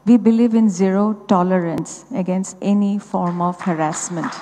We believe in zero tolerance against any form of harassment.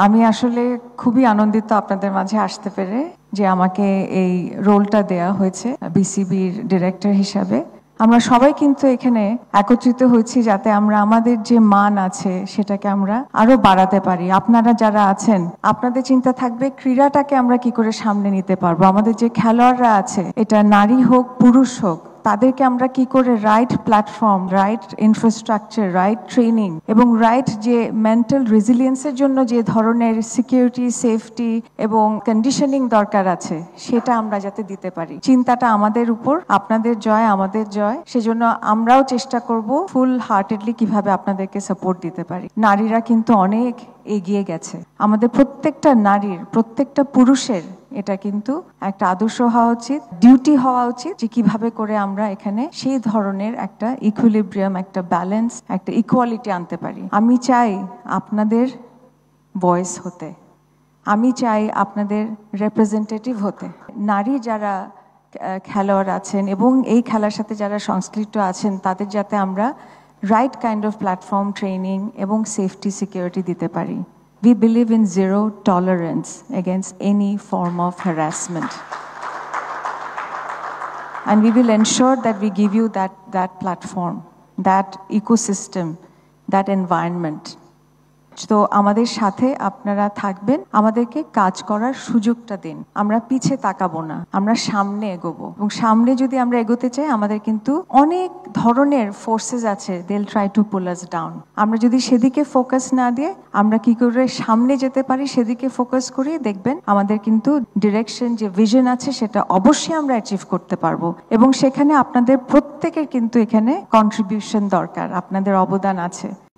আমি আসলে খুবই আনন্দিত আপনাদের মাঝে আসতে পেরে, যে আমাকে এই রোলটা দেয়া হয়েছে বিসিবির ডিরেক্টর হিসাবে। আমরা সবাই কিন্তু এখানে একত্রিত হয়েছি যাতে আমরা আমাদের যে মান আছে সেটাকে আমরা আরো বাড়াতে পারি। আপনারা যারা আছেন, আপনাদের চিন্তা থাকবে ক্রীড়াটাকে আমরা কি করে সামনে নিতে পারবো। আমাদের যে খেলোয়াড়রা আছে, এটা নারী হোক পুরুষ হোক, তাদেরকে আমরা কি করে right platform, right infrastructure, right training এবং রাইট যে মেন্টাল রেজিলিয়েন্সের জন্য যে ধরনের সিকিউরিটি, সেফটি এবং কন্ডিশনিং দরকার আছে, সেটা আমরা যাতে দিতে পারি। চিন্তাটা আমাদের উপর, আপনাদের জয় আমাদের জয়। সেজন্য আমরাও চেষ্টা করব ফুল হার্টেডলি কিভাবে আপনাদেরকে সাপোর্ট দিতে পারি। নারীরা কিন্তু অনেক এগিয়ে গেছে। আমাদের প্রত্যেকটা নারীর, প্রত্যেকটা পুরুষের এটা কিন্তু একটা আদর্শ হওয়া উচিত, ডিউটি হওয়া উচিত, যে কিভাবে করে আমরা এখানে সেই ধরনের একটা ইকুইলিব্রিয়াম, একটা ব্যালেন্স, একটা ইকুয়ালিটি আনতে পারি। আমি চাই আপনাদের ভয়েস হতে, আমি চাই আপনাদের রিপ্রেজেন্টেটিভ হতে। নারী যারা খেলোয়াড় আছেন এবং এই খেলার সাথে যারা সংশ্লিষ্ট আছেন, তাদের যাতে আমরা right kind of platform, training এবং সেফটি, সিকিউরিটি দিতে পারি। We believe in zero tolerance against any form of harassment. And we will ensure that we give you that platform, that ecosystem, that environment. তো আমাদের সাথে আপনারা থাকবেন, আমাদেরকে কাজ করার সুযোগটা দিন। আমরা পিছে তাকাবো না, আমরা সামনে এগোবো। এবং সামনে যদি আমরা এগোতে চাই, আমাদের কিন্তু অনেক ধরনের ফোর্সেস আছে, they'll try to pull us down. আমরা যদি সেদিকে ফোকাস না দিয়ে আমরা কি করে সামনে যেতে পারি সেদিকে ফোকাস করি, দেখবেন আমাদের কিন্তু ডিরেকশন, যে ভিশন আছে, সেটা অবশ্যই আমরা অ্যাচিভ করতে পারবো। এবং সেখানে আপনাদের প্রত্যেকের কিন্তু এখানে কন্ট্রিবিউশন দরকার, আপনাদের অবদান আছে।